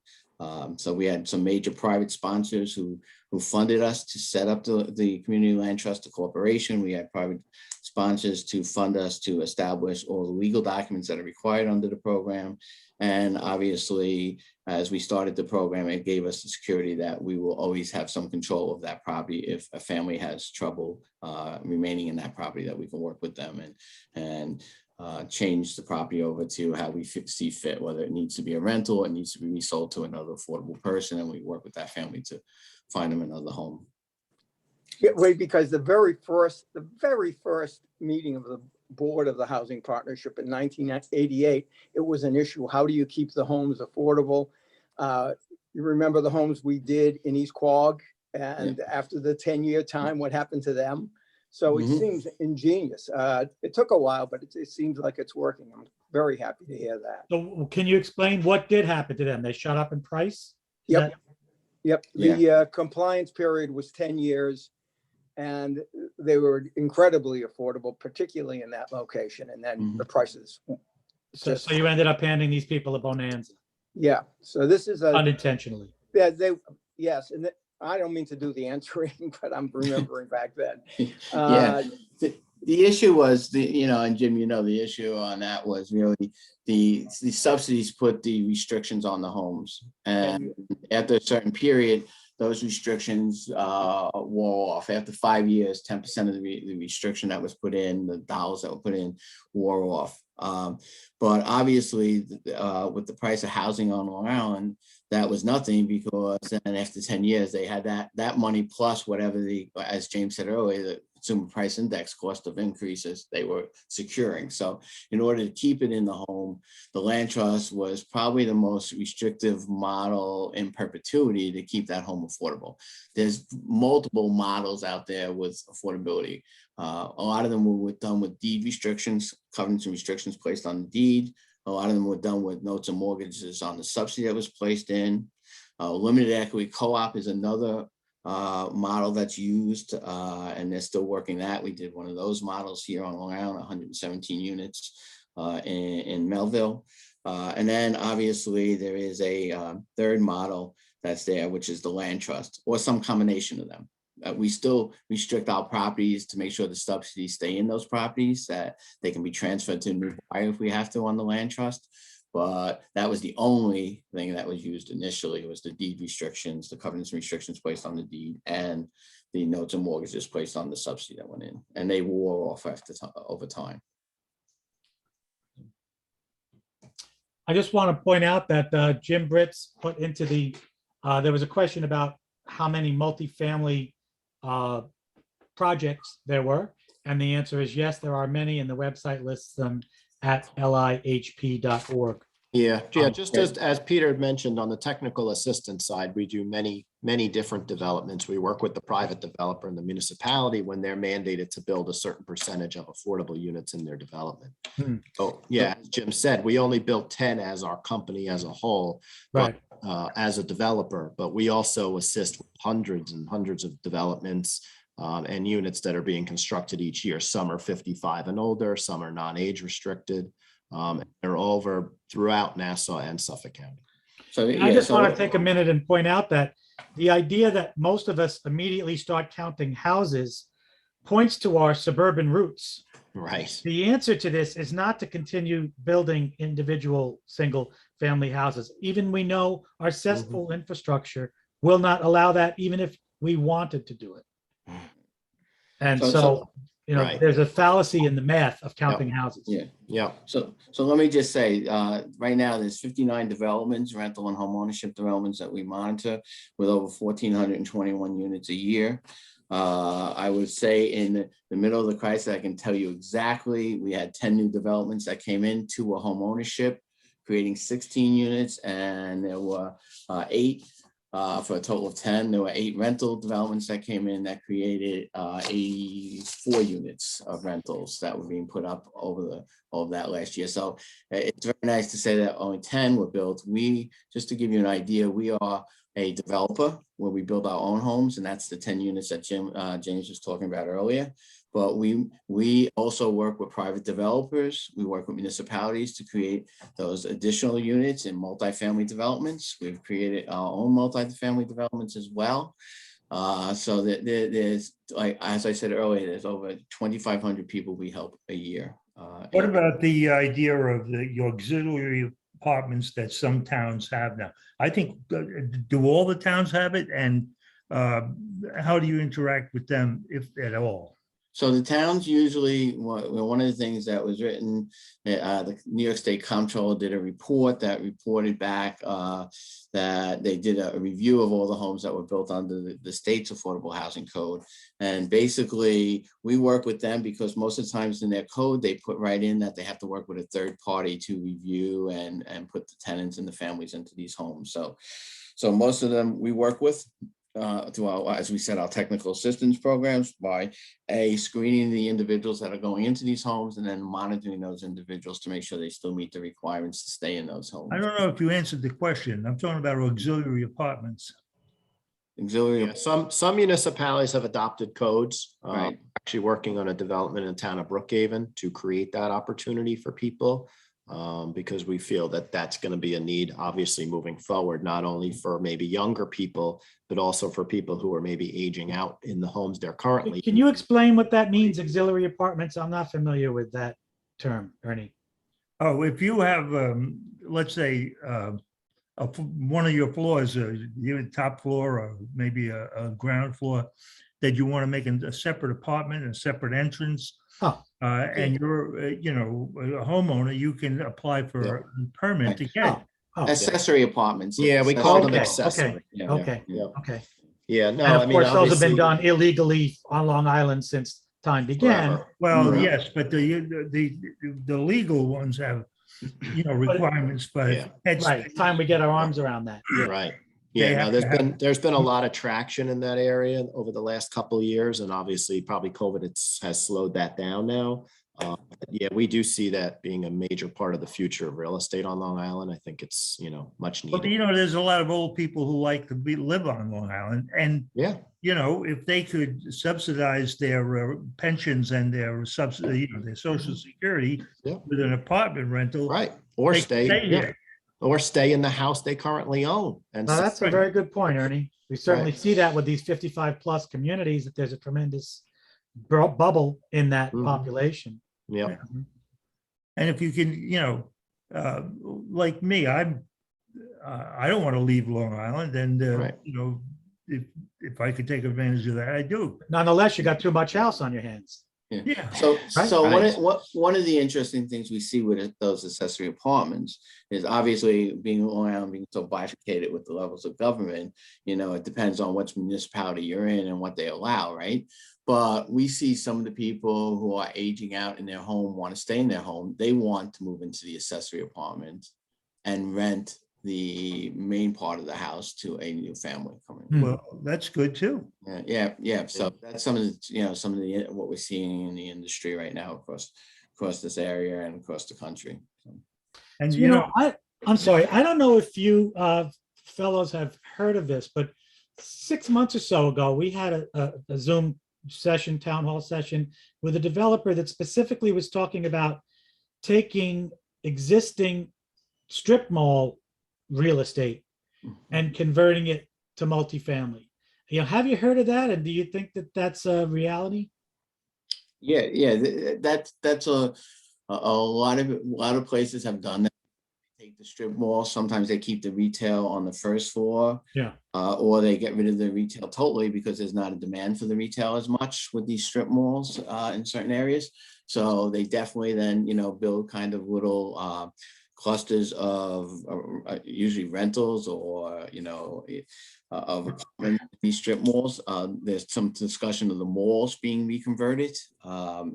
So we had some major private sponsors who funded us to set up the community land trust, the corporation. We had private sponsors to fund us to establish all the legal documents that are required under the program. And obviously, as we started the program, it gave us the security that we will always have some control of that property. If a family has trouble remaining in that property, that we can work with them and change the property over to how we see fit, whether it needs to be a rental, or it needs to be resold to another affordable person, and we work with that family to find them another home. Yeah, wait, because the very first meeting of the board of the housing partnership in 1988, it was an issue. How do you keep the homes affordable? You remember the homes we did in East Quogue, and after the 10-year time, what happened to them? So it seems ingenious. It took a while, but it seems like it's working. I'm very happy to hear that. So can you explain what did happen to them? They shot up in price? Yep. The compliance period was 10 years. And they were incredibly affordable, particularly in that location. And then the prices. So you ended up handing these people a bonanza. Yeah. So this is unintentionally. Yeah. Yes. And I don't mean to do the answering, but I'm remembering back then. The issue was and Jim, the issue on that was really the subsidies put the restrictions on the homes, and after a certain period, those restrictions wore off. After 5 years, 10% of the restriction that was put in, the dollars that were put in, wore off. But obviously, with the price of housing on Long Island, that was nothing, because then after 10 years, they had that money plus whatever as James said earlier, the consumer price index cost of increases they were securing. So in order to keep it in the home, the land trust was probably the most restrictive model in perpetuity to keep that home affordable. There's multiple models out there with affordability. A lot of them were done with deed restrictions, covenants and restrictions placed on the deed. A lot of them were done with notes and mortgages on the subsidy that was placed in. Limited equity co-op is another model that's used, and they're still working that. We did one of those models here on Long Island, 117 units in Melville. And then obviously there is a third model that's there, which is the land trust, or some combination of them. We still restrict our properties to make sure the subsidies stay in those properties, that they can be transferred to a new buyer if we have to on the land trust. But that was the only thing that was used initially, was the deed restrictions, the covenants and restrictions placed on the deed, and the notes and mortgages placed on the subsidy that went in, and they wore off over time. I just want to point out that Jim Britz put into there was a question about how many multifamily projects there were. And the answer is yes, there are many, and the website lists them at lihp.org. Yeah, just as Peter had mentioned, on the technical assistance side, we do many different developments. We work with the private developer and the municipality when they're mandated to build a certain percentage of affordable units in their development. So yeah, as Jim said, we only built 10 as our company as a whole, Right. As a developer, but we also assist with hundreds and hundreds of developments and units that are being constructed each year. Some are 55 and older, some are non-age restricted. They're over throughout Nassau and Suffolk County. So I just want to take a minute and point out that the idea that most of us immediately start counting houses points to our suburban roots. Right. The answer to this is not to continue building individual single family houses. Even we know our cesspool infrastructure will not allow that even if we wanted to do it. And So- so, you know, Right. there's a fallacy in the math of counting houses. Yeah. Yeah, So let me just say, right now, there's 59 developments, rental and home ownership developments that we monitor with over 1,421 units a year. I would say in the middle of the crisis, I can tell you exactly, we had 10 new developments that came into a home ownership, creating 16 units, and there were 8 for a total of 10. There were 8 rental developments that came in that created 84 units of rentals that were being put up over that last year. So it's very nice to say that only 10 were built. Just to give you an idea, we are a developer where we build our own homes, and that's the 10 units that James was talking about earlier. But we also work with private developers. We work with municipalities to create those additional units in multifamily developments. We've created our own multifamily developments as well. So that there's, like, as I said earlier, there's over 2,500 people we help a year. What about the idea of your auxiliary apartments that some towns have now? I think, do all the towns have it? And how do you interact with them, if at all? So the towns usually, one of the things that was written, the New York State Comptroller did a report that reported back that they did a review of all the homes that were built under the state's affordable housing code. And basically, we work with them because most of the times in their code, they put right in that they have to work with a third party to review and put the tenants and the families into these homes. So most of them we work with. To our, as we said, our technical assistance programs by screening the individuals that are going into these homes and then monitoring those individuals to make sure they still meet the requirements to stay in those homes. I don't know if you answered the question. I'm talking about auxiliary apartments. Auxiliary. yeah, some municipalities have adopted codes. Right. Actually working on a development in the town of Brookhaven to create that opportunity for people. Because we feel that that's going to be a need, obviously, moving forward, not only for maybe younger people, but also for people who are maybe aging out in the homes they're currently. Can you explain what that means, auxiliary apartments? I'm not familiar with that term, Ernie. Oh, if you have, let's say, one of your floors, your top floor or maybe a ground floor, that you want to make a separate apartment, a separate entrance. Oh, And you're, a homeowner, you can apply for a permit to get. Oh, Accessory apartments. Yeah, we call them Okay, accessory. Yeah. okay, Yeah. okay. Yeah, no, And I of mean, course, those have been obviously, done illegally on Long Island since time began. forever. Well, Right. yes, but the legal ones have, requirements, but Yeah. Right, it's time we get our arms around that. Yeah. Right. They Yeah, no, have there's to have- there's been a lot of traction in that area over the last couple of years, and obviously probably COVID has slowed that down now. But yeah, we do see that being a major part of the future of real estate on Long Island. I think it's, much But needed. there's a lot of old people who like to live on Long Island, and Yeah, if they could subsidize their pensions and their subsidy, their social security Yeah. with an apartment rental, right. Or they can stay, stay yeah, here. or stay in the house they currently own. And Now, that's a Right. very good point, Ernie. We certainly Right. see that with these 55+ communities, that there's a tremendous bubble in that Mhm. population. yeah, And if you can, like me, I don't want to leave Long Island, and Right. if I could take advantage of that, I do. Nonetheless, you got too much house on your hands. Yeah. So Right. one of the interesting things we see with those accessory apartments is obviously being Long Island being so bifurcated with the levels of government, it depends on which municipality you're in and what they allow, right? But we see some of the people who are aging out in their home want to stay in their home. They want to move into the accessory apartment and rent the main part of the house to a new family coming. Hmm. Well, that's good too. Yeah. So that's some of the what we're seeing in the industry right now across this area and across the country. So. And I'm sorry, I don't know if you fellows have heard of this, but 6 months or so ago, we had a Zoom session, town hall session, with a developer that specifically was talking about taking existing strip mall real estate and converting it to multifamily. Have you heard of that? And do you think that that's a reality? Yeah. That's a lot of places have done that. take the strip mall. Sometimes they keep the retail on the first floor. Yeah. Or they get rid of the retail totally because there's not a demand for the retail as much with these strip malls in certain areas. So they definitely then, build kind of little clusters of usually rentals or, of apartments in these strip malls. There's some discussion of the malls being reconverted.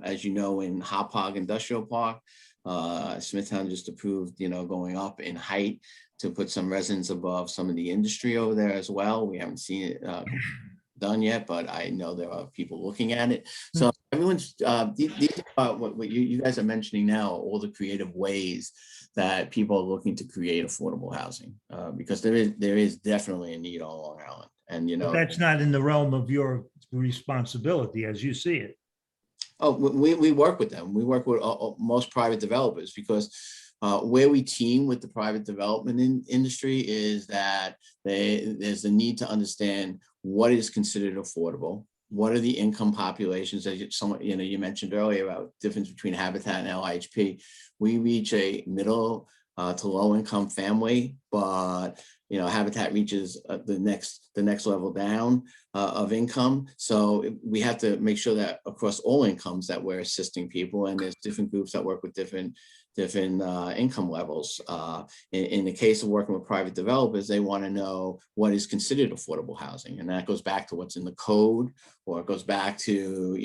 As you know, in Hauppauge Industrial Park, Smithtown just approved, going up in height to put some residents above some of the industry over there as well. We haven't seen it done yet, but I know there are people looking at it. So everyone's, these are what you guys are mentioning now, all the creative ways that people are looking to create affordable housing, because there is definitely a need on Long Island. And, But that's not in the realm of your responsibility as you see it. Oh, we work with them. We work with most private developers because where we team with the private development industry is that there's a need to understand what is considered affordable. What are the income populations that you mentioned earlier about difference between Habitat and LIHP. We reach a middle to low income family, but Habitat reaches the next level down of income. So we have to make sure that across all incomes that we're assisting people, and there's different groups that work with different income levels. In the case of working with private developers, they want to know what is considered affordable housing, and that goes back to what's in the code, or it goes back to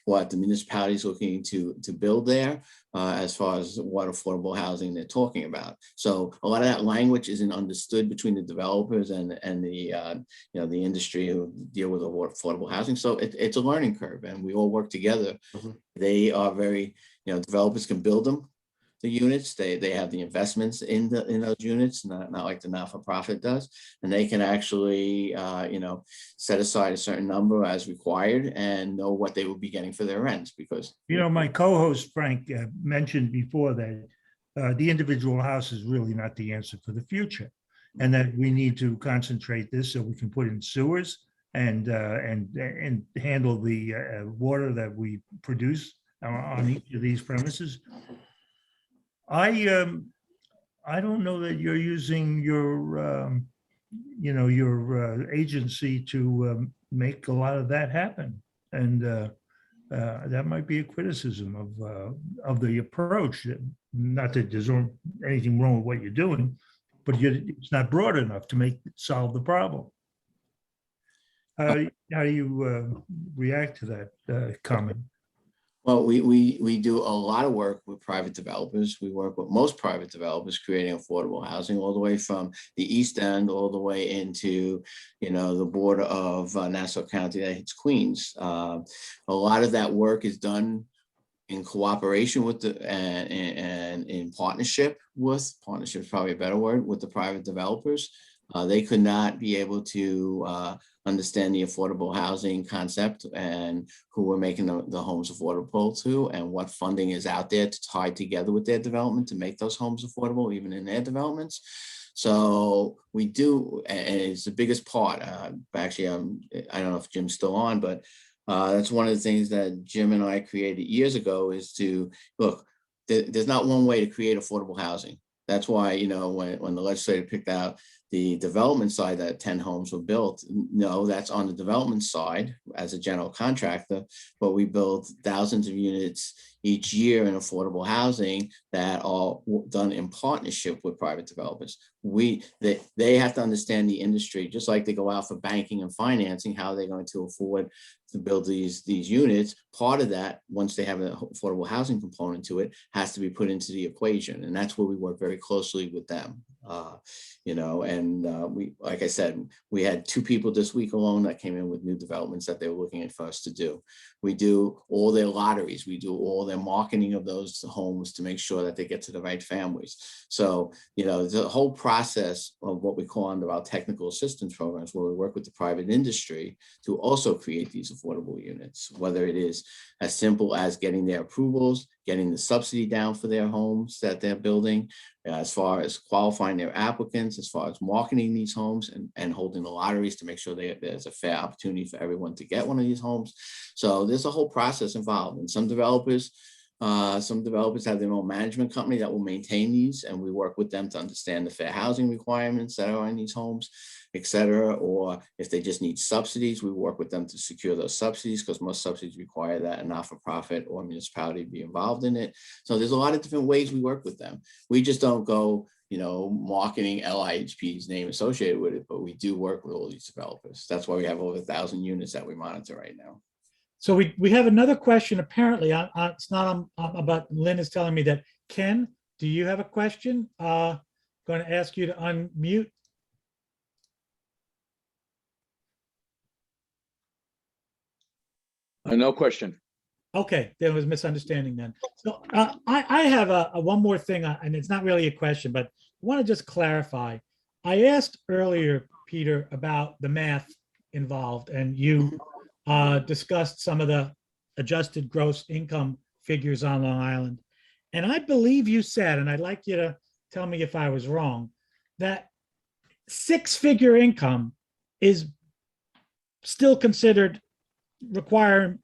what the municipality is looking to build there, as far as what affordable housing they're talking about. So a lot of that language isn't understood between the developers and the the industry who deal with affordable housing. So it's a learning curve, and we all work together. Mhm. They are very, developers can build them, the units. They have the investments in those units, not like the not-for-profit does, and they can actually set aside a certain number as required and know what they will be getting for their rents. Because My co-host Frank mentioned before that the individual house is really not the answer for the future, and that we need to concentrate this so we can put in sewers and handle the water that we produce on each of these premises. I don't know that you're using your agency to make a lot of that happen, and that might be a criticism of the approach. Not that there's anything wrong with what you're doing, but it's not broad enough to solve the problem. How do you react to that comment? Well, we do a lot of work with private developers. We work with most private developers creating affordable housing, all the way from the East End all the way into, the border of Nassau County that hits Queens. A lot of that work is done in cooperation with and in partnership is probably a better word, with the private developers. They could not be able to understand the affordable housing concept and who we're making the homes affordable to, and what funding is out there to tie together with their development to make those homes affordable, even in their developments. So we do, and it's the biggest part. Actually, I don't know if Jim's still on, but that's one of the things that Jim and I created years ago, is to look, there's not one way to create affordable housing. That's why, when the legislature picked out the development side that 10 homes were built, no, that's on the development side as a general contractor, but we build thousands of units each year in affordable housing that are done in partnership with private developers. They have to understand the industry, just like they go out for banking and financing, how they're going to afford to build these units. Part of that, once they have an affordable housing component to it, has to be put into the equation. And that's where we work very closely with them. We, like I said, we had 2 people this week alone that came in with new developments that they were looking at for us to do. We do all their lotteries. We do all their marketing of those homes to make sure that they get to the right families. So, the whole process of what we call under our technical assistance programs, where we work with the private industry to also create these affordable units, whether it is as simple as getting their approvals, getting the subsidy down for their homes that they're building, as far as qualifying their applicants, as far as marketing these homes and holding the lotteries to make sure there's a fair opportunity for everyone to get one of these homes. So there's a whole process involved. And some developers Some developers have their own management company that will maintain these, and we work with them to understand the fair housing requirements that are in these homes, et cetera. Or if they just need subsidies, we work with them to secure those subsidies, because most subsidies require that a not-for-profit or municipality be involved in it. So there's a lot of different ways we work with them. We just don't go, marketing LIHP's name associated with it, but we do work with all these developers. That's why we have over 1,000 units that we monitor right now. So we have another question, apparently, it's not about, Lynn is telling me that. Ken, do you have a question? Going to ask you to unmute. No question. Okay, there was misunderstanding then. So I have a one more thing, and it's not really a question, but I want to just clarify. I asked earlier, Peter, about the math involved, and you discussed some of the adjusted gross income figures on Long Island. And I believe you said, and I'd like you to tell me if I was wrong, that six-figure income is still considered require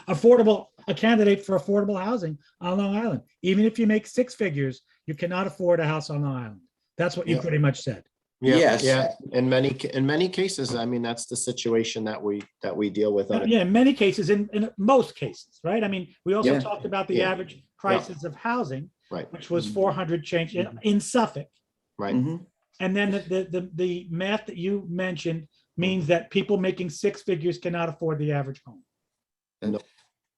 a candidate for affordable housing on Long Island. Even if you make six figures, you cannot afford a house on Long Island. That's what you pretty much said. Yeah, Yes. yeah. In many cases, I mean, that's the situation that we deal with. Yeah, in many cases, in most cases, right? I mean, we also Yeah. talked about the Yeah. average prices of housing, Right, which was 400 change in Suffolk. right. Mhm. And then the math that you mentioned means that people making six figures cannot afford the average home.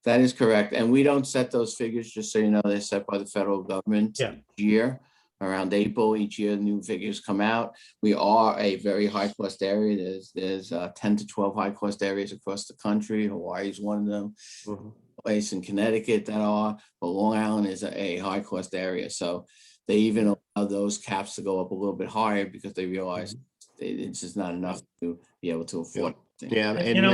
That is correct. And we don't set those figures, just so you know, they're set by the federal government Yeah. each year. Around April, each year, new figures come out. We are a very high cost area. There's 10 to 12 high cost areas across the country. Hawaii is one of them. Mhm. Place in Connecticut that are, but Long Island is a high cost area. So they even allow those caps to go up a little bit higher, because they realize it's just not enough to be able to afford. everything. Yeah, And, you know-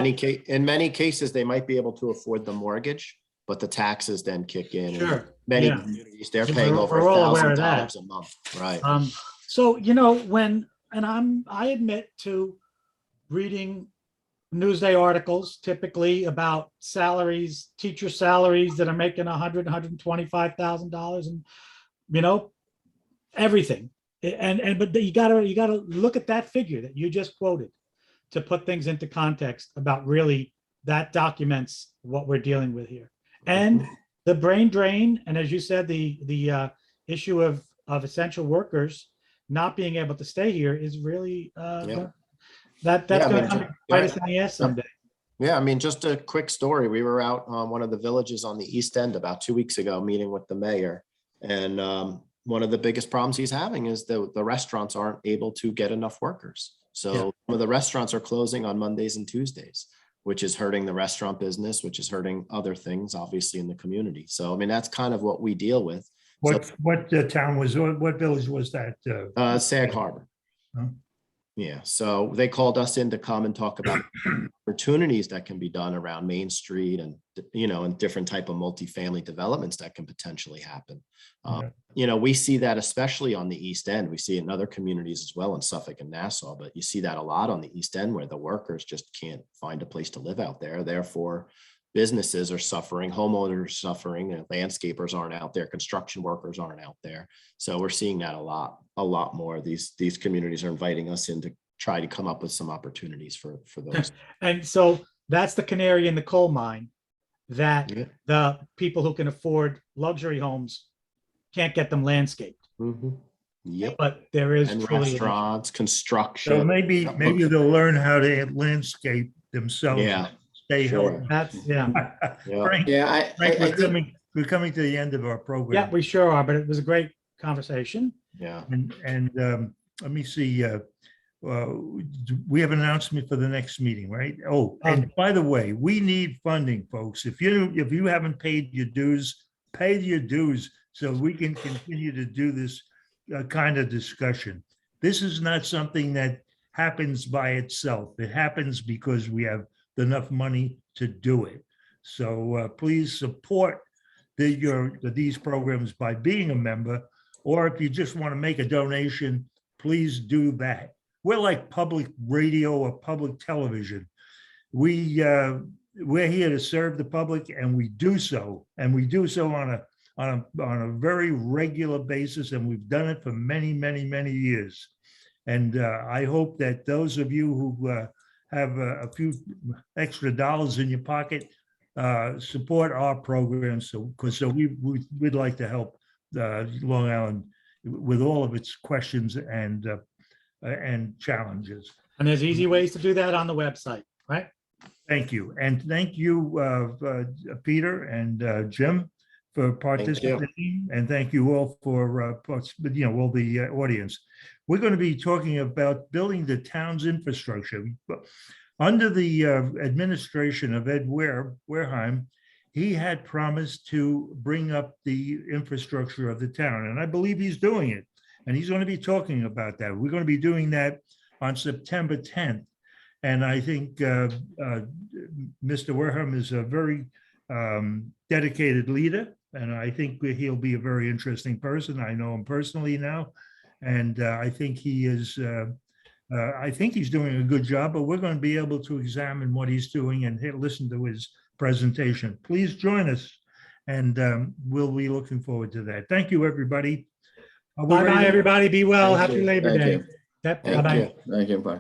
in many cases, they might be able to afford the mortgage, but the taxes then kick in. and Sure, Many yeah. communities, they're We're- paying over we're all aware of $1,000 that. a month, right? So, I admit to reading Newsday articles typically about salaries, teacher salaries that are making $125,000 and, everything. But you gotta look at that figure that you just quoted to put things into context about really that documents what we're dealing with here. And the brain drain, and as you said, the issue of essential workers not being able to stay here is really Yeah. that's Yeah, I going mean, to come bite us in the ass someday. Yeah, I mean, just a quick story. We were out on one of the villages on the East End about 2 weeks ago, meeting with the mayor. And one of the biggest problems he's having is the restaurants aren't able to get enough workers. So Yeah. some of the restaurants are closing on Mondays and Tuesdays, which is hurting the restaurant business, which is hurting other things, obviously, in the community. So, I mean, that's kind of what we deal with. What town was, what village was that? Sag Harbor. Oh. Yeah, so they called us in to come and talk about opportunities that can be done around Main Street and, and different type of multifamily developments that can potentially happen. We see that especially on the East End. We see it in other communities as well in Suffolk and Nassau, but you see that a lot on the East End where the workers just can't find a place to live out there. Therefore, businesses are suffering, homeowners are suffering, and landscapers aren't out there, construction workers aren't out there. So we're seeing that a lot more. These communities are inviting us in to try to come up with some opportunities for those. And so that's the canary in the coal mine, that Yeah. the people who can afford luxury homes can't get them landscaped. Mhm. Yep. But there is And truly, restaurants, So construction. maybe they'll learn how to landscape themselves. Yeah. Stay Sure. healthy. that's, yeah. Yeah. Frank, Yeah, Frank, I think we're coming to the end of our Yeah, program. we sure are, but it was a great conversation. Yeah. And let me see, we have an announcement for the next meeting, right? Oh, and by the way, we need funding, folks. If you haven't paid your dues, pay your dues so we can continue to do this kind of discussion. This is not something that happens by itself. It happens because we have enough money to do it. So please support these programs by being a member, or if you just want to make a donation, please do that. We're like public radio or public television. We're here to serve the public, and we do so on on a very regular basis, and we've done it for many, many, many years. And I hope that those of you who have a few extra dollars in your pocket support our program. So we'd like to help Long Island with all of its questions and challenges. And there's easy ways to do that on the website, right? Thank you. And thank you, Peter and Jim, for participating. And thank you all for, all the audience. We're going to be talking about building the town's infrastructure. Under the administration of Ed Wareheim, he had promised to bring up the infrastructure of the town, and I believe he's doing it. And he's going to be talking about that. We're going to be doing that on September 10th. And I think Mr. Wareheim is a very dedicated leader, and I think he'll be a very interesting person. I know him personally now, and I think he is. I think he's doing a good job, but we're going to be able to examine what he's doing and listen to his presentation. Please join us, and we'll be looking forward to that. Thank you, everybody. Bye-bye, everybody. Be well. Thank Happy you. Labor Thank Day. you. Yep, Thank bye-bye. you. Thank you. Bye.